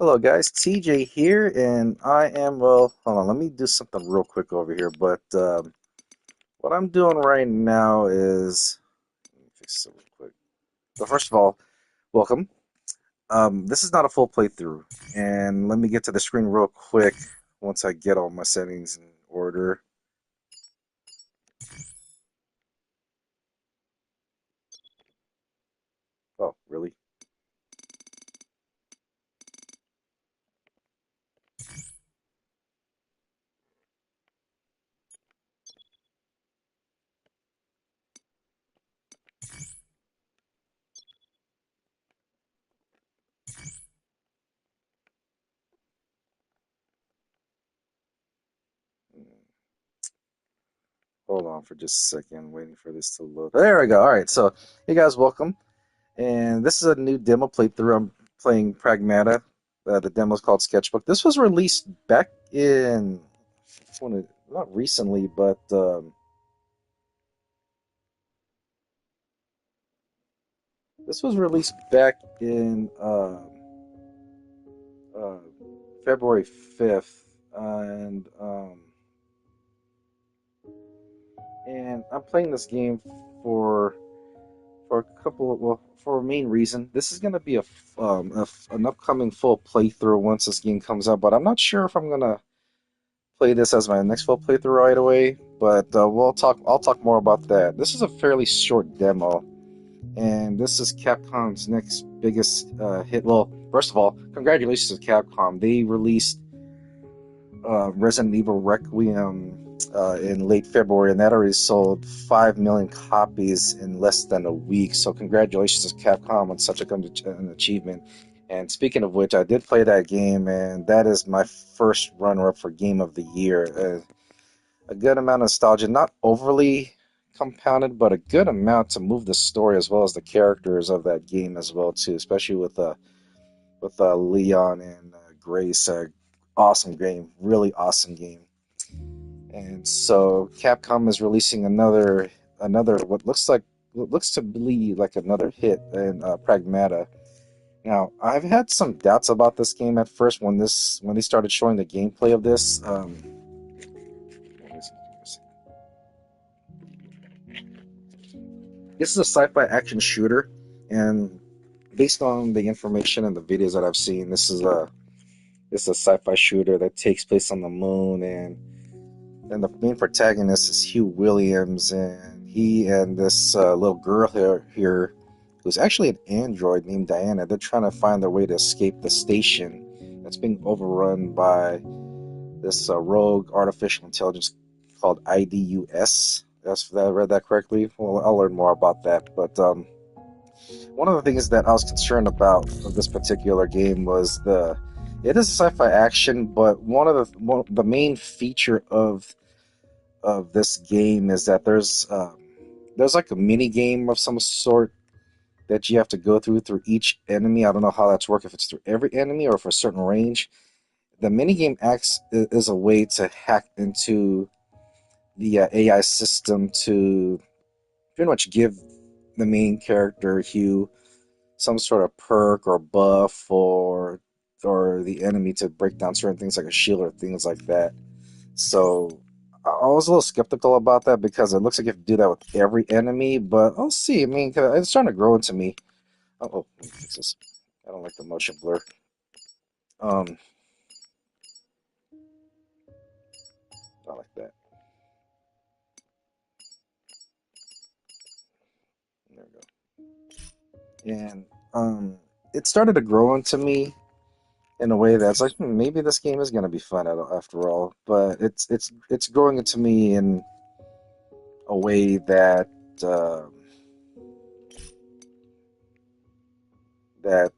Hello guys, TJ here, and I am, well, hold on, let me do something real quick over here, but what I'm doing right now is, let me fix this real quick. So first of all, welcome. This is not a full playthrough, and let me get to the screen real quick once I get all my settings in order. Oh, really? Hold on for just a second, waiting for this to load. There we go. All right, so hey guys, welcome. And this is a new demo playthrough. I'm playing Pragmata. The demo is called Sketchbook. This was released back in, not recently, but this was released back in uh, February 5th. And I'm playing this game for for a couple of, well, for a main reason. This is going to be an upcoming full playthrough once this game comes out, but I'm not sure if I'm going to play this as my next full playthrough right away, but we'll talk. I'll talk more about that. This is a fairly short demo, and this is Capcom's next biggest hit. Well, first of all, congratulations to Capcom. They released Resident Evil Requiem in late February, and that already sold 5 million copies in less than a week. So congratulations to Capcom on such an achievement. And speaking of which, I did play that game, and that is my first runner-up for Game of the Year. A good amount of nostalgia, not overly compounded, but a good amount to move the story as well as the characters of that game as well too, especially with Leon and Grace. Awesome game, really awesome game. And so Capcom is releasing another what looks to be like another hit in Pragmata. Now, I've had some doubts about this game at first when they started showing the gameplay of this. This is a sci-fi action shooter, and based on the information and the videos that I've seen, this is a sci-fi shooter that takes place on the moon, and the main protagonist is Hugh Williams, and he and this little girl here, who's actually an android named Diana. They're trying to find their way to escape the station that's being overrun by this rogue artificial intelligence called IDUS. If I read that correctly. Well, I'll learn more about that. But one of the things that I was concerned about of this particular game was it is a sci-fi action, but the main feature of this game is that there's like a mini game of some sort that you have to go through each enemy. I don't know how that's work, if it's through every enemy or for a certain range. The mini game acts is a way to hack into the AI system to pretty much give the main character Hugh some sort of perk or buff, or the enemy to break down certain things like a shield or things like that. So I was a little skeptical about that because it looks like you have to do that with every enemy, but I'll see. I mean, 'cause it's starting to grow into me. Oh, let me fix this. I don't like the motion blur. Um, not like that. There we go. And it started to grow into me in a way that's like, maybe this game is gonna be fun after all. But it's growing into me in a way that uh, that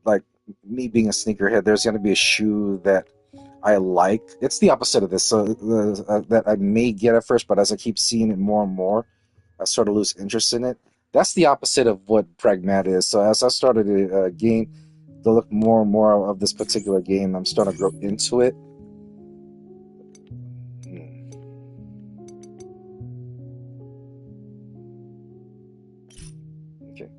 like me being a sneakerhead, there's gonna be a shoe that I like. It's the opposite of this. So that I may get at first, but as I keep seeing it more and more, I sort of lose interest in it. That's the opposite of what Pragmat is. So as I started to gain to look more and more of this particular game, I'm starting to grow into it. Hmm, okay,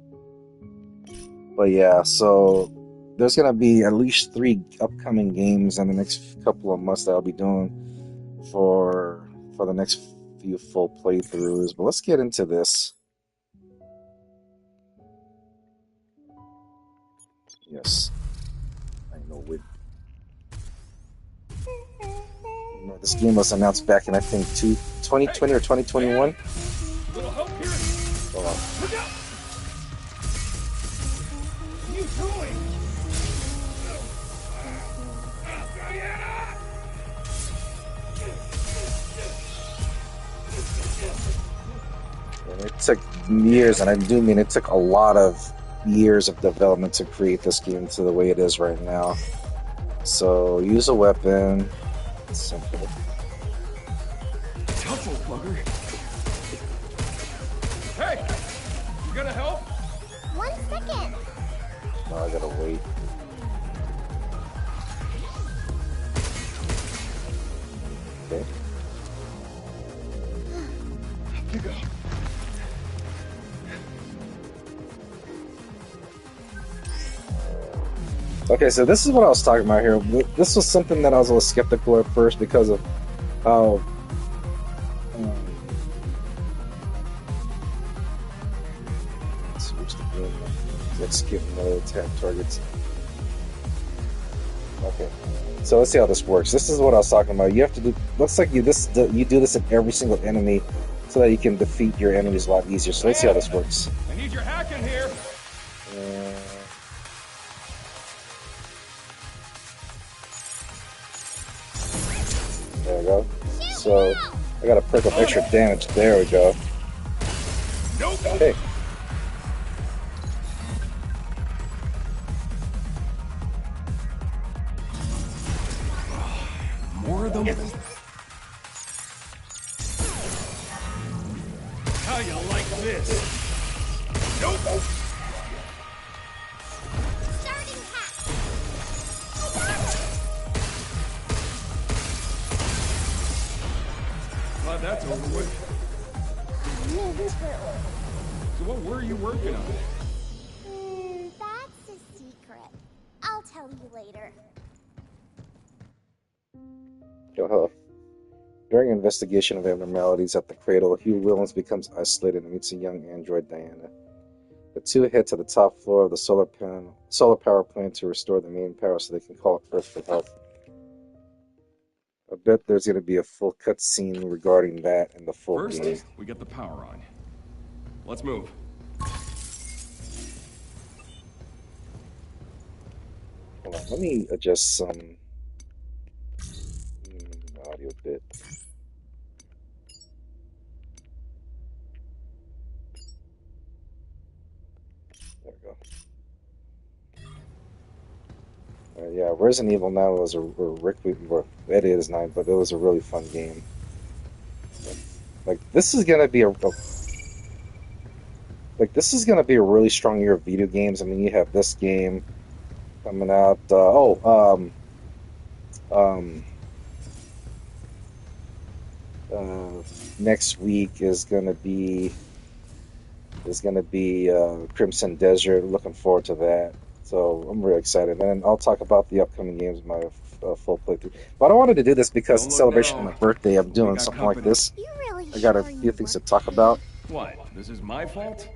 but yeah. So there's gonna be at least 3 upcoming games in the next couple of months that I'll be doing for the next few full playthroughs. But let's get into this. Yes, I know with. You know, this game was announced back in I think 2020 or 2021. Little help here. Hold on. Look out! What are you doing? And it took years, and I do mean it took a lot of years of development to create this game to the way it is right now. So use a weapon. It's simple. Tough old bugger. Hey! You gonna help? 1 second. No, I gotta wait. Okay. You go. Okay, so this is what I was talking about here. This was something that I was a little skeptical at first because of how switch the game. Execute mode, attack targets. Okay, so let's see how this works. This is what I was talking about. You have to do. Looks like you do this in every single enemy, so that you can defeat your enemies a lot easier. So let's see how this works. I need your hack in here. There we go. So I gotta perk up extra damage. There we go. Nope. Okay. More of them. How you like this? Nope. Starting hack. I got it. Glad that's over with. So what were you working on? That's a secret. I'll tell you later. Hello. During an investigation of abnormalities at the cradle, Hugh Williams becomes isolated and meets a young android, Diana. The two head to the top floor of the solar power plant to restore the main power so they can call up Earth for help. I bet there's going to be a full cutscene regarding that in the full First, game. we get the power on. Let's move. Hold on, let me adjust some audio bit. There we go. Yeah, Resident Evil 9 was it is 9, but it was a really fun game. Like this is gonna be this is gonna be a really strong year of video games. I mean, you have this game coming out. Next week is gonna be Crimson Desert. Looking forward to that. So I'm really excited, and I'll talk about the upcoming games in my full playthrough. But I wanted to do this because in celebration of my birthday, I'm doing something like this. You really I got a sure few you things to want talk about. What? This is my fault?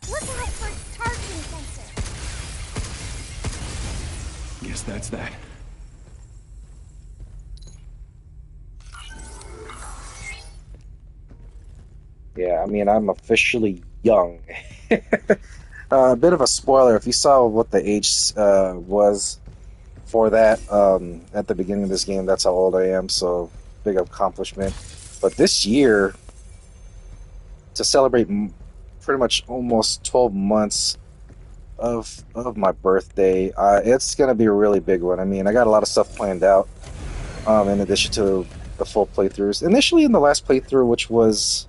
Look out for its targeting sensor. Guess that's that. Yeah, I mean, I'm officially young. A bit of a spoiler. If you saw what the age was for that at the beginning of this game, that's how old I am. So big accomplishment. But this year, to celebrate pretty much almost 12 months of my birthday, it's gonna be a really big one. I mean, I got a lot of stuff planned out. In addition to the full playthroughs. Initially, in the last playthrough, which was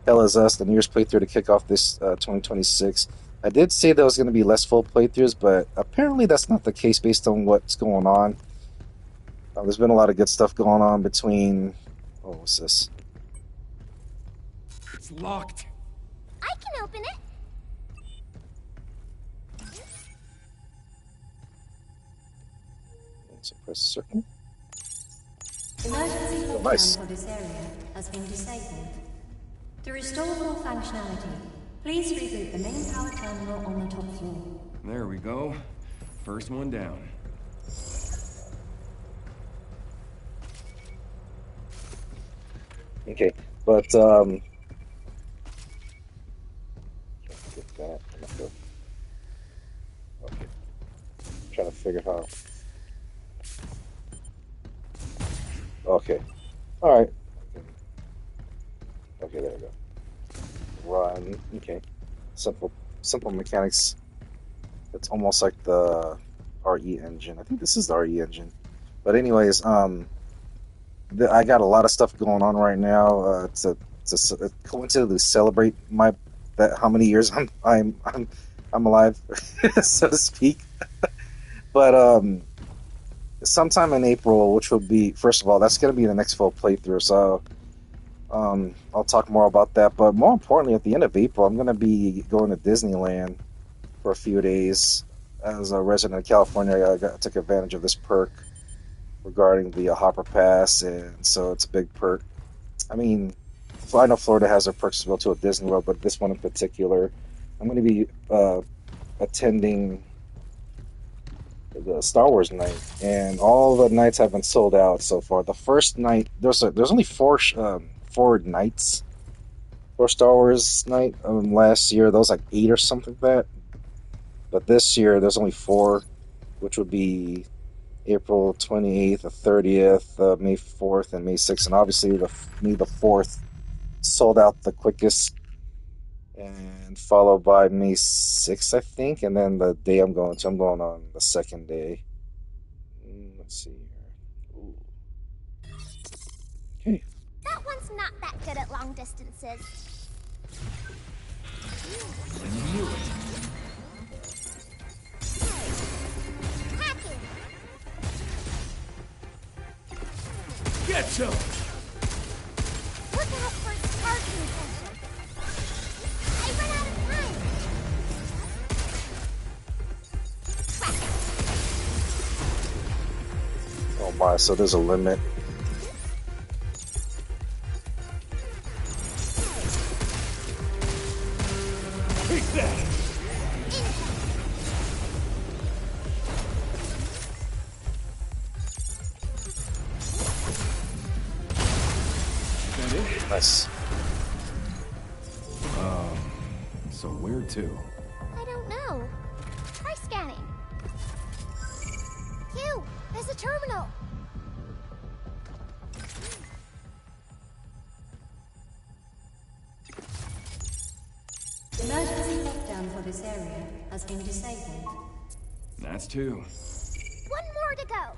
Hell Is Us, the New Year's playthrough to kick off this 2026. I did say there was going to be less full playthroughs, but apparently that's not the case based on what's going on. There's been a lot of good stuff going on between. Oh, what's this? It's locked. I can open it. So press circle. Emergency Oh, lockdown nice. for this area has been disabled. To restore full functionality, please reboot the main power terminal on the top floor. There we go. First one down. Okay, but get that. Okay, trying to figure how. Okay, all right. Okay, there we go. Run. Okay, simple mechanics. It's almost like the RE engine. I think this is the RE engine. But anyways, I got a lot of stuff going on right now. To coincidentally celebrate my that how many years I'm alive, so to speak. But sometime in April, which will be first of all, that's going to be the next full playthrough. So I'll talk more about that. But more importantly, at the end of April, I'm going to be going to Disneyland for a few days. As a resident of California, I took advantage of this perk regarding the Hopper Pass, and so it's a big perk. I mean, I know Florida has their perks as well to a Disney World, but this one in particular, I'm going to be attending the Star Wars night, and all the nights have been sold out so far. The first night, there's only four nights for Star Wars night. Last year there was like eight or something like that, but this year there's only four, which would be April 28th, the 30th, May 4th, and May 6th. And obviously, May the 4th sold out the quickest, and followed by May 6th, I think. And then the day I'm going on the second day. Let's see here. Ooh. Okay. That one's not that good at long distances. Hacking! Get some! Look out for its charging session. I ran out of time. Track it. Oh my, so there's a limit. Take that! Is that it? Nice. So where to? I don't know. Try scanning. Hugh, there's a terminal. Emergency lockdown for this area has been disabled. That's two. One more to go.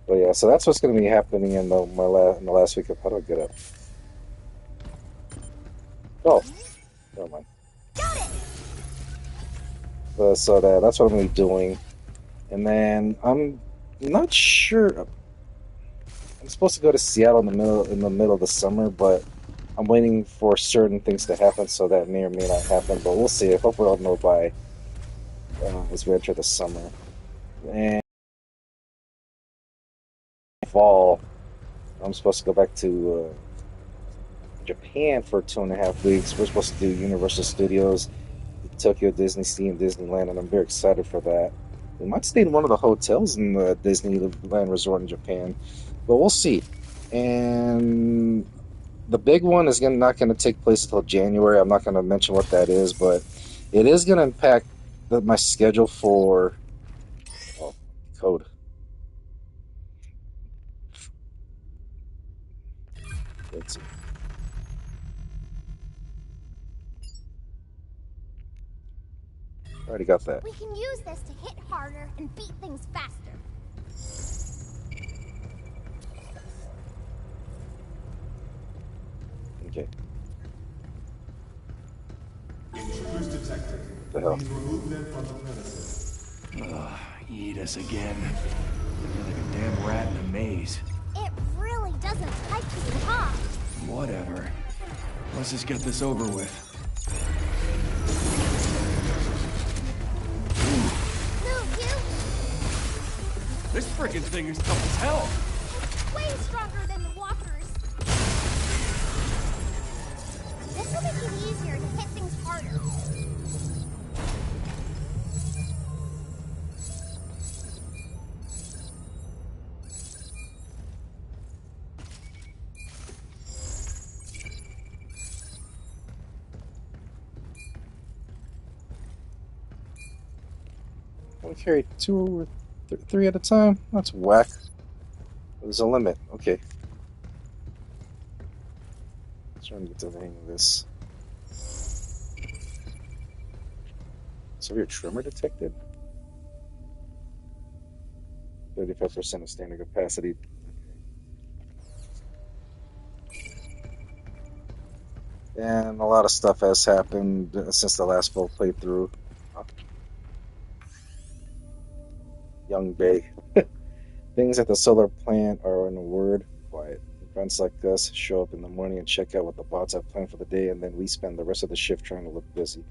But yeah, so that's what's going to be happening in the last week of. How do I get up? Oh, never mind. Got it. So that's what I'm going to be doing, and then I'm not sure. I'm supposed to go to Seattle in the middle of the summer, but I'm waiting for certain things to happen, so that may or may not happen. But we'll see. Hopefully, I'll know by as we enter the summer. And fall, I'm supposed to go back to Japan for 2.5 weeks. We're supposed to do Universal Studios, Tokyo Disney Sea, and Disneyland, and I'm very excited for that. We might stay in one of the hotels in the Disneyland Resort in Japan, but we'll see. And the big one is not going to take place until January. I'm not going to mention what that is, but it is going to impact my schedule for code. Let's see. Already got that. We can use this to hit harder and beat things faster. Okay. Introduced detected. The hell? Please remove them from the premises. Eat us again. I feel like a damn rat in a maze. It really doesn't like you, huh? Whatever. Let's just get this over with. Move, you! This frickin' thing is tough as hell. It's way stronger than the walkers. This will make it easier to hit things harder. We carry two or three at a time? That's whack. There's a limit. Okay. Trying to get to the hang of this. Severe tremor detected? 35% of standard capacity. And a lot of stuff has happened since the last full playthrough. Young Bay. Things at the solar plant are, in a word, quiet. Friends like us show up in the morning and check out what the bots have planned for the day, and then we spend the rest of the shift trying to look busy.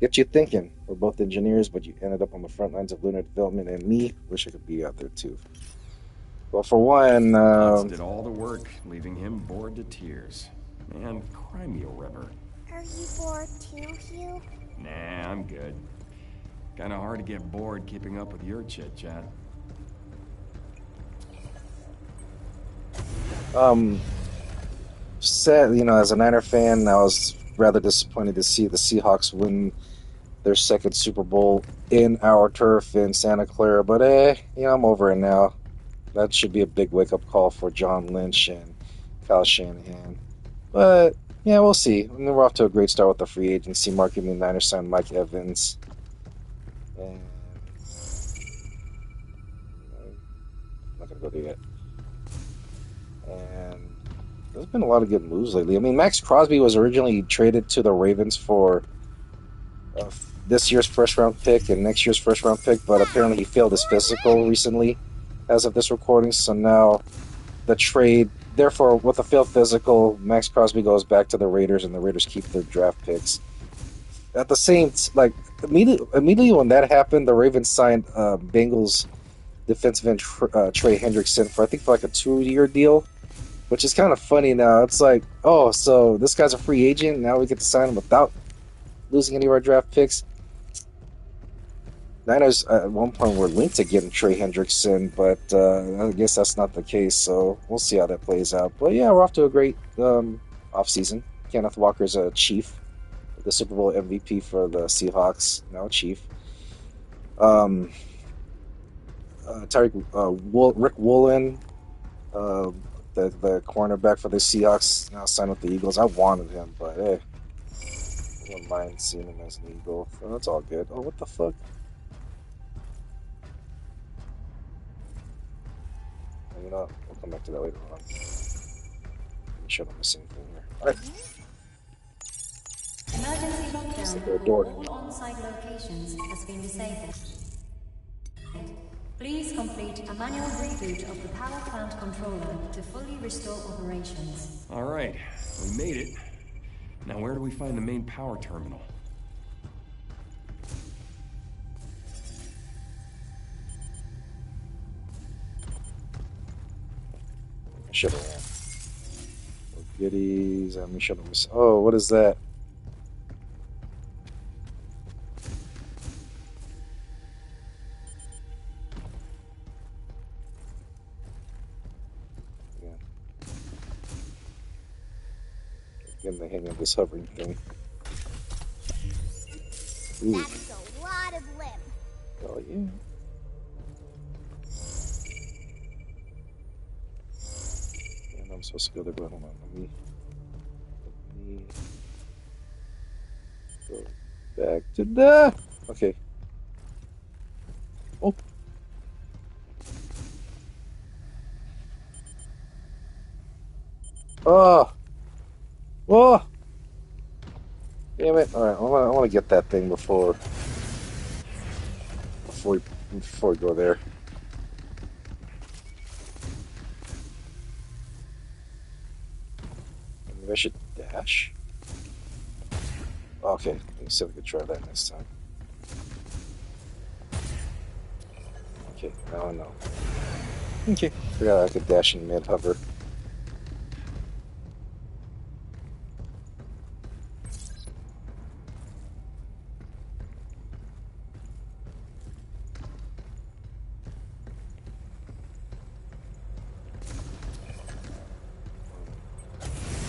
Get you thinking. We're both engineers, but you ended up on the front lines of lunar development, and me, wish I could be out there too. Well, for one, Bots did all the work, leaving him bored to tears. Man, cry me a river. Are you bored too, Hugh? Nah, I'm good. Kinda hard to get bored keeping up with your chit-chat. sad, as a Niner fan, I was rather disappointed to see the Seahawks win their second Super Bowl in our turf in Santa Clara, but I'm over it now. That should be a big wake-up call for John Lynch and Kyle Shanahan. But, yeah, we'll see. I mean, we're off to a great start with the free agency market. The Niners signed Mike Evans. And I'm not going to go there yet. And there's been a lot of good moves lately. I mean, Max Crosby was originally traded to the Ravens for this year's first-round pick and next year's first-round pick, but apparently he failed his physical recently as of this recording, so now the trade, therefore, with a failed physical, Max Crosby goes back to the Raiders, and the Raiders keep their draft picks. At the same, immediately when that happened, the Ravens signed Bengals defensive end Trey Hendrickson for like a 2-year deal, which is kind of funny now. It's like, oh, so this guy's a free agent, now we get to sign him without losing any of our draft picks. Niners at one point were linked to getting Trey Hendrickson, but I guess that's not the case, so we'll see how that plays out. But yeah, we're off to a great offseason. Kenneth Walker's a Chief, the Super Bowl MVP for the Seahawks, now a Chief. Rick Woolen, the cornerback for the Seahawks, now signed with the Eagles. I wanted him, but I wouldn't mind seeing him as an Eagle. So that's all good. Oh, what the fuck? You know, we'll come back to that later on. Make sure I'm missing anything here. Alright. Emergency lockdown for all on-site locations has been disabled. Please complete a manual reboot of the power plant controller to fully restore operations. Alright, we made it. Now where do we find the main power terminal? Should have goodies. I should have missed. Oh, what is that? Yeah. Getting the hang of this hovering thing. Ooh. That's a lot of lip. Oh yeah. I'm supposed to go there, but hold on. Let me go back to the. Okay. Oh. Oh. Oh. Damn it! All right, I want to get that thing before we go there. Maybe I should dash. Okay, let me see if I can try that next time. Okay, now I know. Okay, forgot I could dash in mid hover.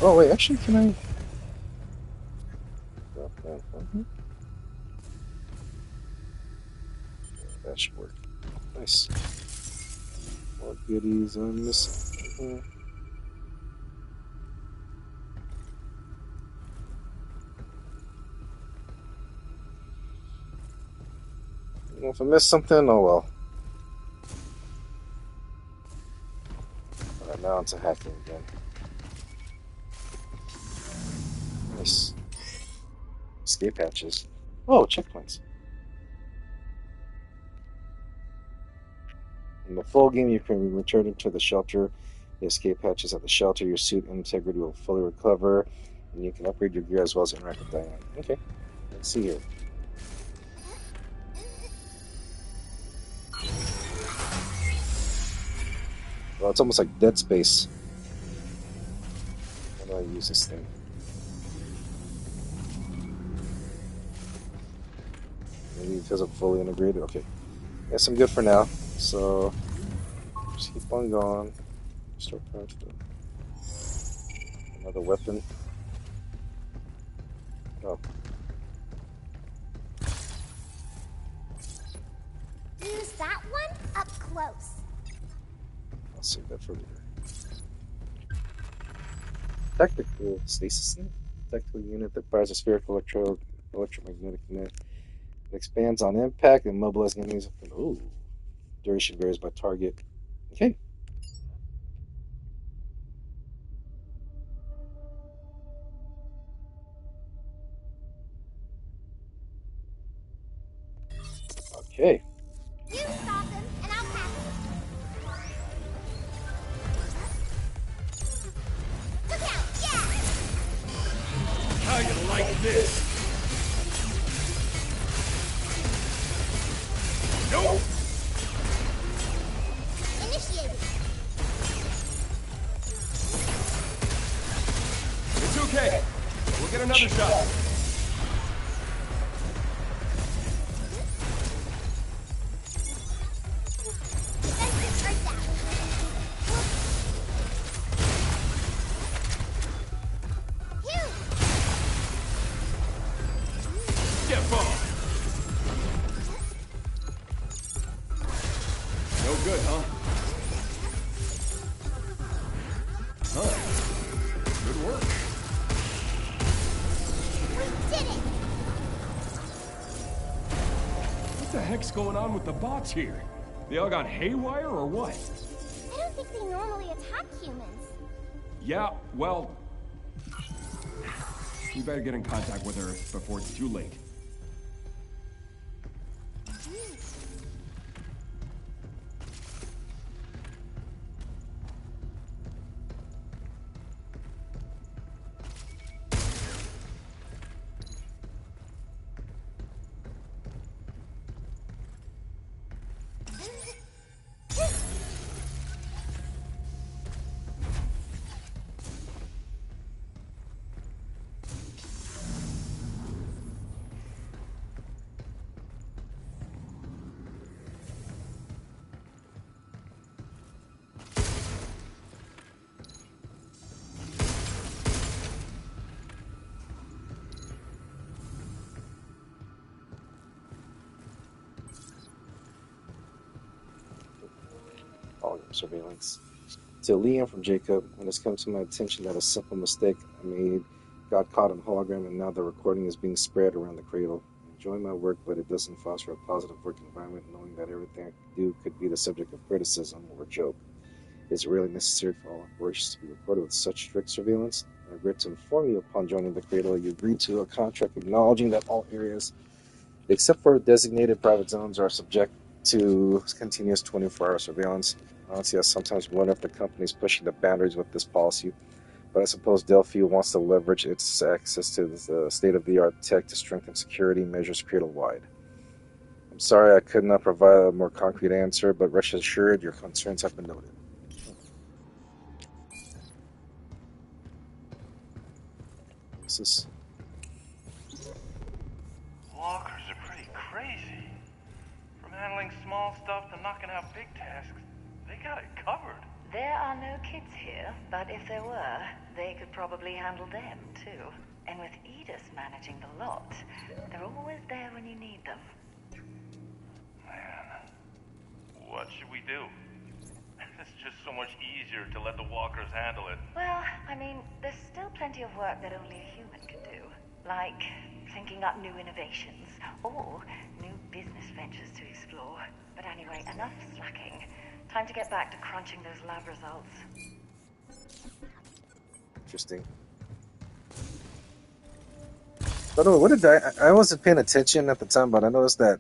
Oh wait, actually, can I? That should work. Nice. More goodies I'm missing. If I missed something, oh well. Alright, now into hacking again. Nice. Escape hatches. Oh, checkpoints. In the full game, you can return to the shelter. The escape hatches at the shelter. Your suit integrity will fully recover, and you can upgrade your gear as well as interact with Diane. Okay, let's see here. Well, it's almost like Dead Space. How do I use this thing? Maybe because I'm fully integrated. Okay, guess I'm good for now. So just keep on going. Start going to another weapon. Oh, Use that one up close. I'll save that for later. Tactical stasis unit. Tactical unit that fires a spherical electromagnetic net. It expands on impact and mobilizing enemies. Ooh. Duration varies by target. Okay. Okay. You stop him, and I'll pass him. Look out! Yeah! How you like this? Nope. Initiated. It's okay. We'll get another shot. Defensive Earth down. Hugh! Step off. No good, huh? Huh. Good work. We did it! What the heck's going on with the bots here? They all got haywire or what? I don't think they normally attack humans. Yeah, well... We better get in contact with her before it's too late. Surveillance. To Liam from Jacob, it has come to my attention that a simple mistake I made got caught in hologram, and now the recording is being spread around the cradle. I enjoy my work, but it doesn't foster a positive work environment, knowing that everything I do could be the subject of criticism or joke. Is it really necessary for all operations to be recorded with such strict surveillance? I regret to inform you upon joining the Cradle, you agreed to a contract acknowledging that all areas, except for designated private zones, are subject to continuous 24-hour surveillance. Honestly, I sometimes wonder if the company is pushing the boundaries with this policy, but I suppose Delphi wants to leverage its access to the state-of-the-art tech to strengthen security measures Cradle-wide. I'm sorry I could not provide a more concrete answer, but rest assured your concerns have been noted. What's this? Walkers are pretty crazy. From handling small stuff to knocking out big tasks, they got it covered. There are no kids here, but if there were, they could probably handle them, too. And with IDUS managing the lot, they're always there when you need them. Man, what should we do? It's just so much easier to let the walkers handle it. Well, I mean, there's still plenty of work that only a human can do. Like thinking up new innovations, or new business ventures to explore. But anyway, enough slacking. Time to get back to crunching those lab results. Interesting. By the way, what did I wasn't paying attention at the time, but I noticed that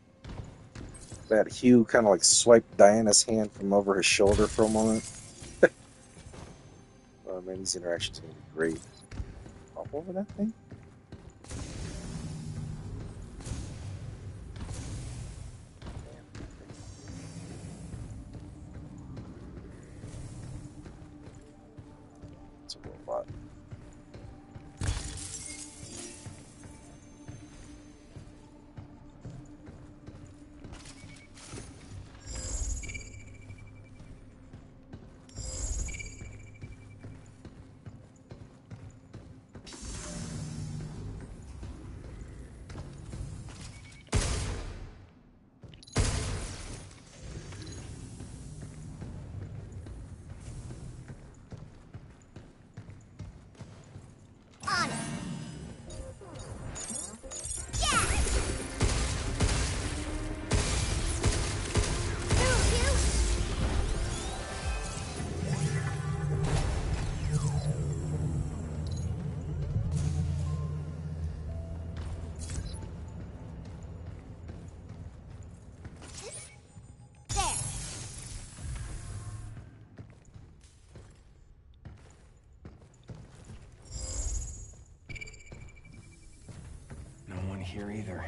Hugh kind of like swiped Diana's hand from over his shoulder for a moment. Oh man, these interactions are gonna be great. Hop over that thing? It's a robot. On it. Yeah. Move, you. There. No one here either.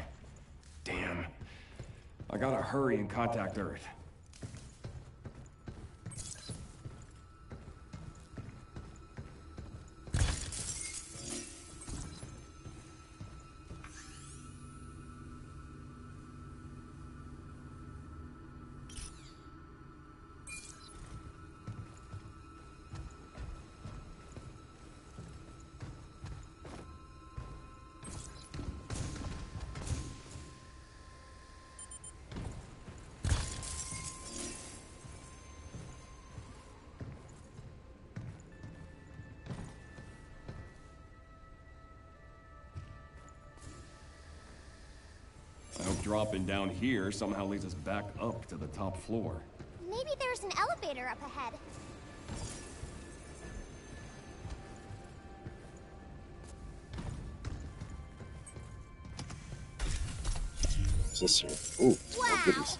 Damn. I gotta hurry and contact Earth. I hope dropping down here somehow leads us back up to the top floor. Maybe there's an elevator up ahead. What's this here? Ooh, Wow. oh goodies.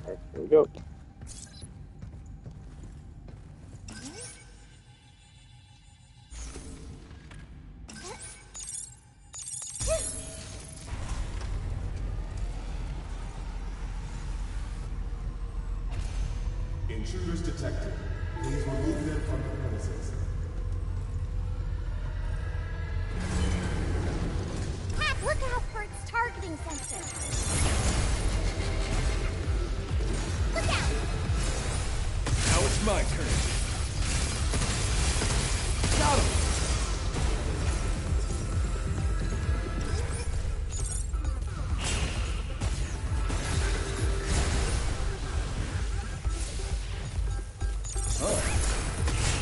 Alright, here we go. Intruders detected. Please remove them from the premises. Pat, look out for its targeting sensor. Look out! Now it's my turn. Got him!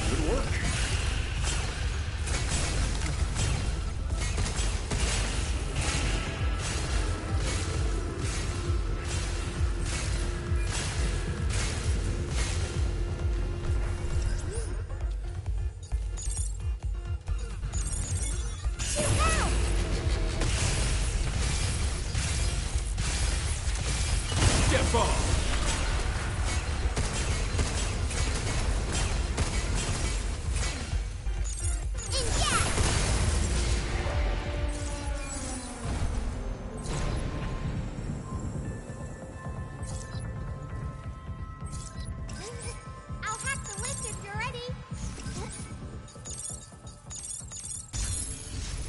Good work. Shoot out! Step off. Inject! I'll hack the lift if you're ready.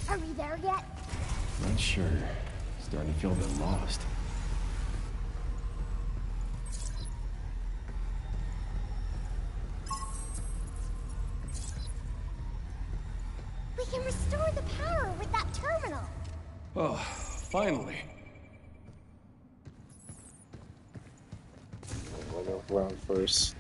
Are we there yet? Not sure. Starting to feel a bit lost. We can restore the power with that terminal. Oh, finally. I'll go around first.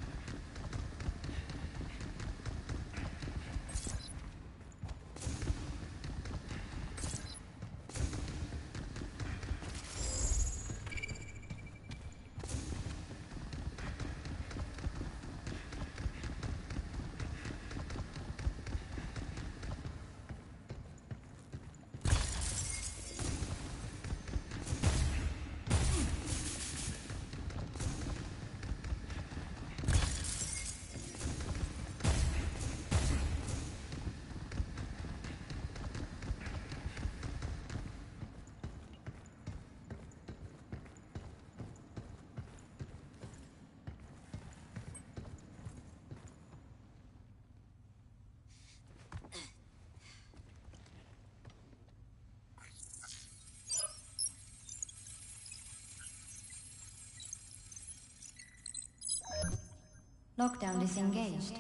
Lockdown disengaged.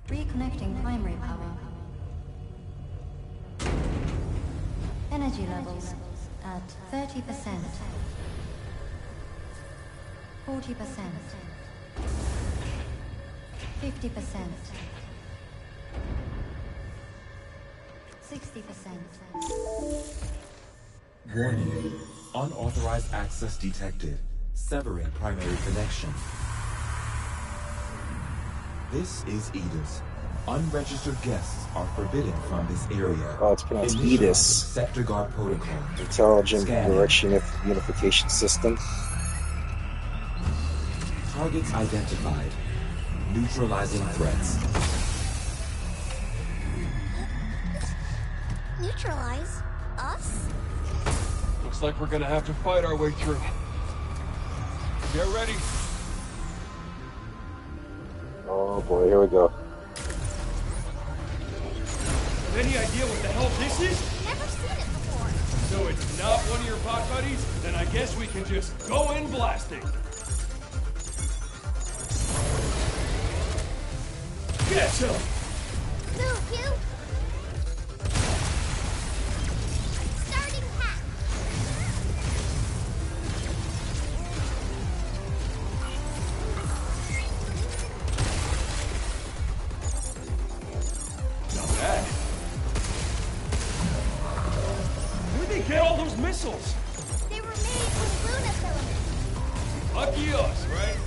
Reconnecting primary power. Energy levels at 30%. 40%. 50%. 60%. Warning. Unauthorized access detected. Severing primary connection. This is IDUS. Unregistered guests are forbidden from this area. Oh, it's pronounced Initialize IDUS. Sector Guard Protocol. Intelligent Scanning. Direction Unification System. Targets identified. Neutralizing threats. Neutralize? Us? Looks like we're gonna have to fight our way through. Get ready. Oh boy, here we go. Any idea what the hell this is? Never seen it before. So it's not one of your pot buddies? Then I guess we can just go in blasting. Get some! Move, Hugh! Starting hack! Not bad. Where'd they get all those missiles? They were made with Luna filaments. Lucky us, right?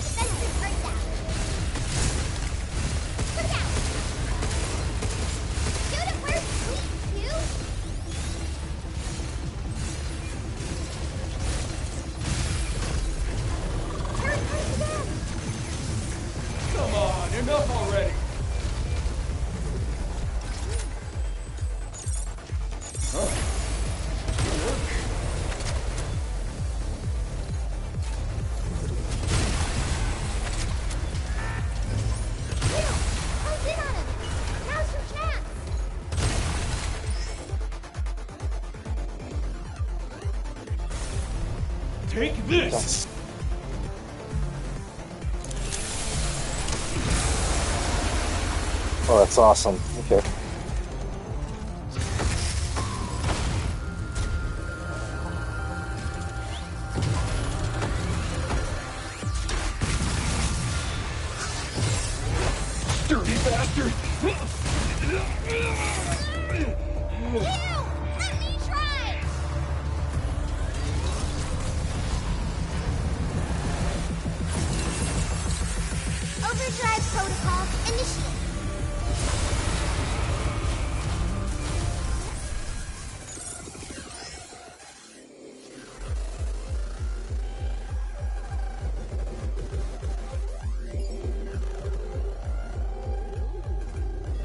Defensive breakdown. Look out! Shoot it where it's weak, Hugh! Turn again! Come on! Take this! Oh, that's awesome. Okay. Dirty bastard! Ew! Let me try! Overdrive protocol initiated.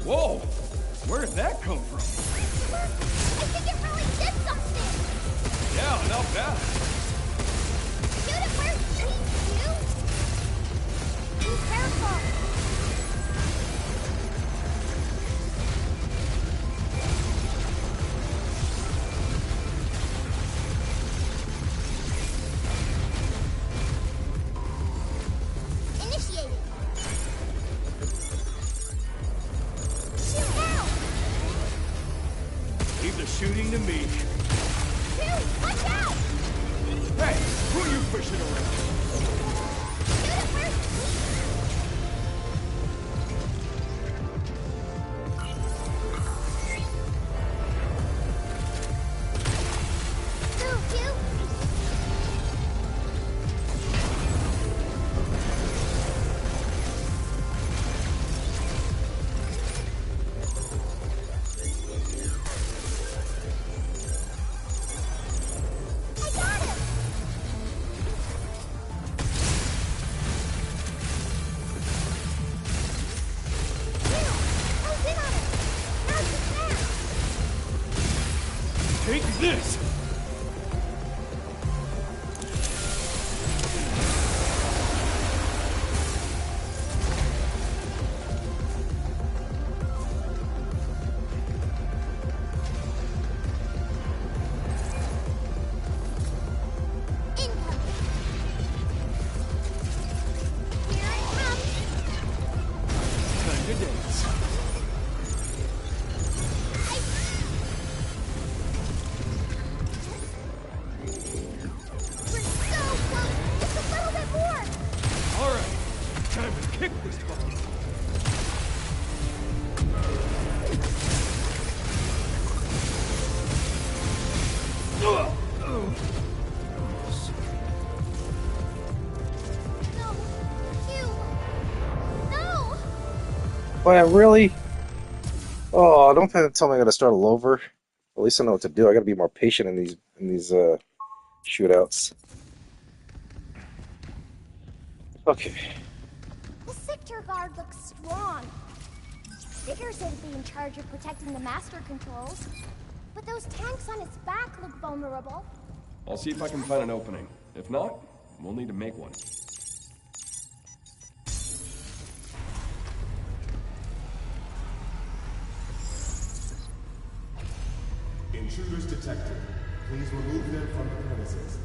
Whoa! Where did that come from? I think it really did something! Yeah, not bad. Shoot it where it needs to! Be careful! Initiated! Shoot now! Leave the shooting to me. Dude, watch out! Hey, who are you fishing around? Shoot it where it needs. Move, you! I got him! Ew! Close in on him! Now's the chance! Take this! Incoming! Here it comes! Time to dance. We're so close! Just a little bit more! Alright, time to kick this bucket. No! Hugh! No! But really? Oh, don't tell me I gotta start all over. At least I know what to do. I gotta be more patient in these shootouts. Okay. The sector guard looks strong. Figures it'd be in charge of protecting the master controls. But those tanks on its back look vulnerable. I'll see if I can find an opening. If not, we'll need to make one. Intruders detected. Please remove them from the premises.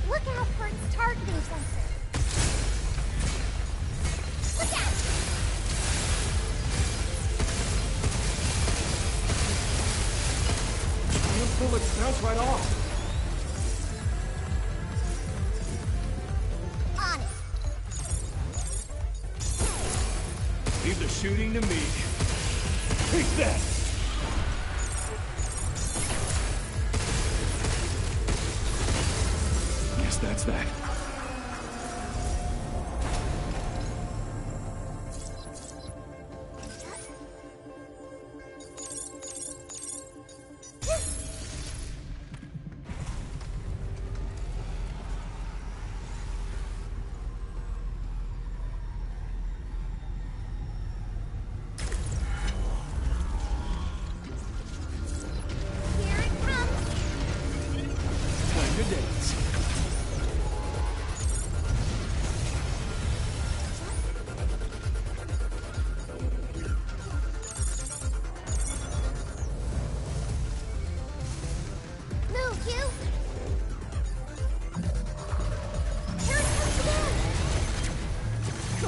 Look out for its targeting sensor. Look out! Those bullets bounce right off. On it. Leave the shooting to me. Take that! Yes, that's that. Here it comes. Time to dance.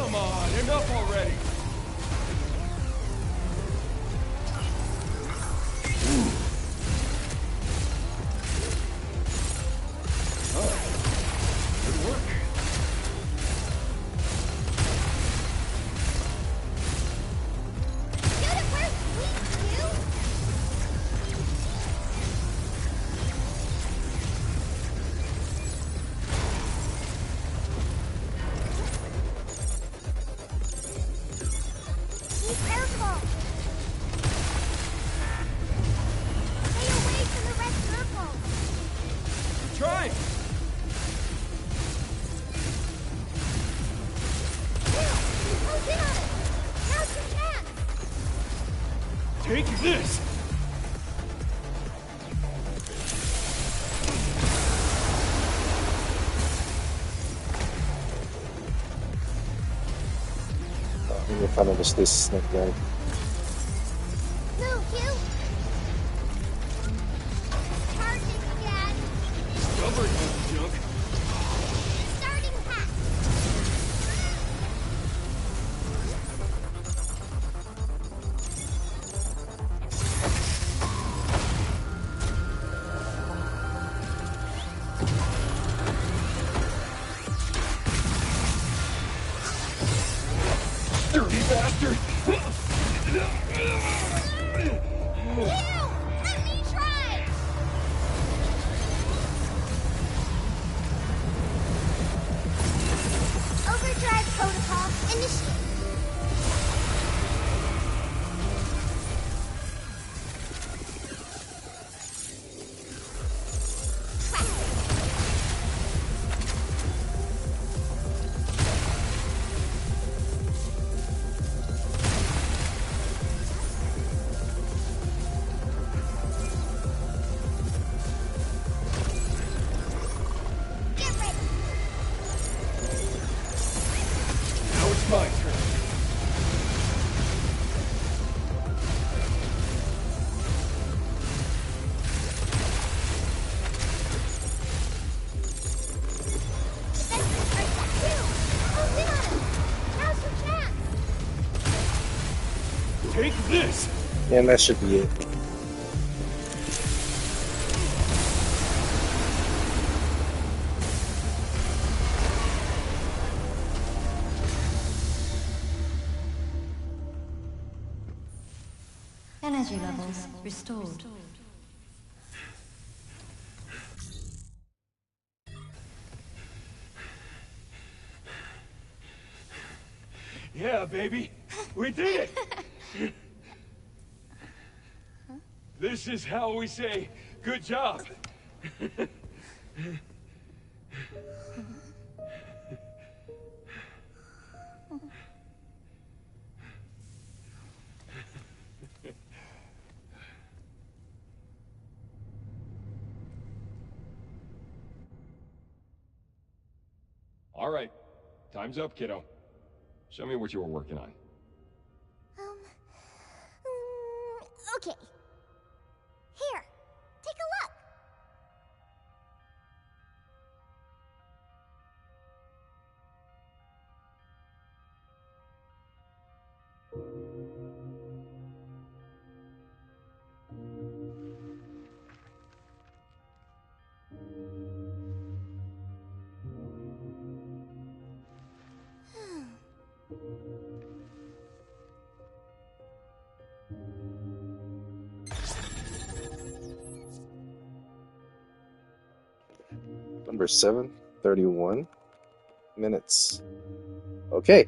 Come on, enough already! Oh, good work. Shoot it where it's weak, Hugh! Be careful! Stay away from the red circle! Try! Hugh! Close in on it! Now's your chance! Take this! I'm gonna find out this snake guy. Move, Hugh! Charging again! Stubborn little junk. Starting hack! Dirty bastard! Hugh! Let me try! Overdrive protocol initiated. Get ready! Now it's my turn. Defenses are set. Hugh! Close in on him! Now's your chance! Take this! And that should be it. Energy levels restored. Yeah, baby. We did it! This is how we say, good job. All right. Time's up, kiddo. Show me what you were working on. Okay. Here, take a look. Number 7, 31 minutes. Okay,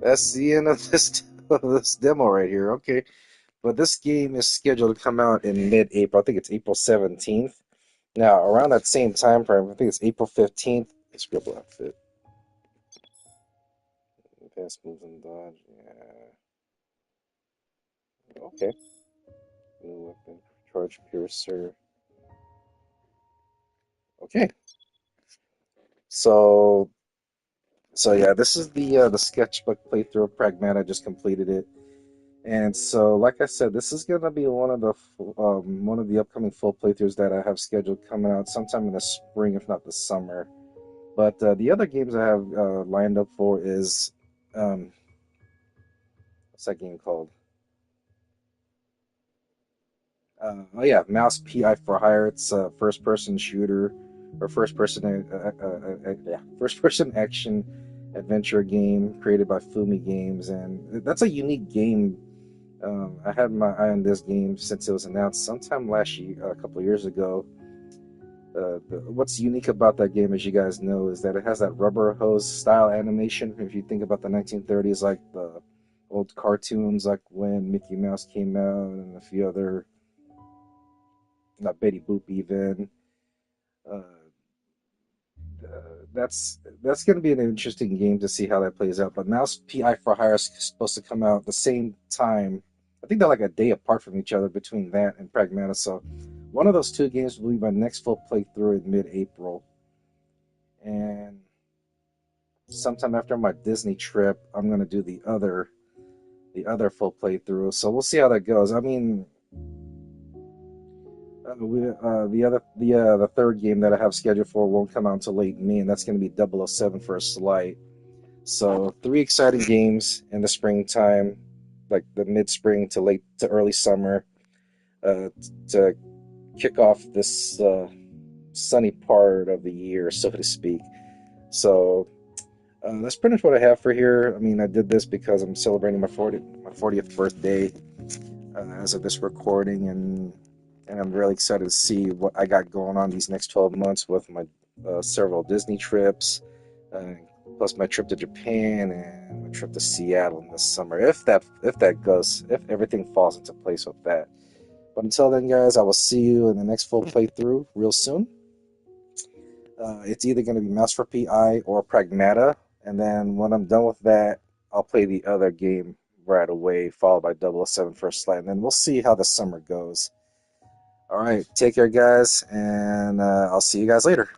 that's the end of this of this demo right here. Okay, but this game is scheduled to come out in mid-April. I think it's April 17th. Now, around that same time frame, I think it's April 15th. Scribble outfit. Fast moves and dodge. Yeah. Okay. New weapon. Charge piercer. Okay. So yeah, this is the sketchbook playthrough of Pragmata. I just completed it. And so, like I said, this is gonna be one of the upcoming full playthroughs that I have scheduled coming out sometime in the spring, if not the summer. But the other games I have lined up for is What's that game called? Oh yeah, Mouse PI for Hire. It's a first-person shooter or first-person action adventure game created by Fumi Games, and that's a unique game. I had my eye on this game since it was announced sometime last year, a couple of years ago. What's unique about that game, as you guys know, is that it has that rubber hose style animation. If you think about the 1930s, like the old cartoons, like when Mickey Mouse came out and a few other, not Betty Boop even. Uh, that's going to be an interesting game to see how that plays out. But Mouse PI for Hire is supposed to come out at the same time. I think they're like a day apart from each other between that and Pragmata. So one of those two games will be my next full playthrough in mid-April. And sometime after my Disney trip, I'm going to do the other full playthrough. So we'll see how that goes. I mean, the third game that I have scheduled for won't come out until late May, and that's going to be 007 First Light. So 3 exciting games in the springtime, like the mid-spring to late to early summer, to kick off this sunny part of the year, so to speak. So that's pretty much what I have for here. I mean, I did this because I'm celebrating my 40th birthday as of this recording, and I'm really excited to see what I got going on these next 12 months with my several Disney trips, plus my trip to Japan and my trip to Seattle in this summer. If everything falls into place with that. But until then, guys, I will see you in the next full playthrough real soon. It's either going to be Mouse for PI or Pragmata, and then when I'm done with that, I'll play the other game right away, followed by 007 First Light, and then we'll see how the summer goes. All right, take care, guys, and I'll see you guys later.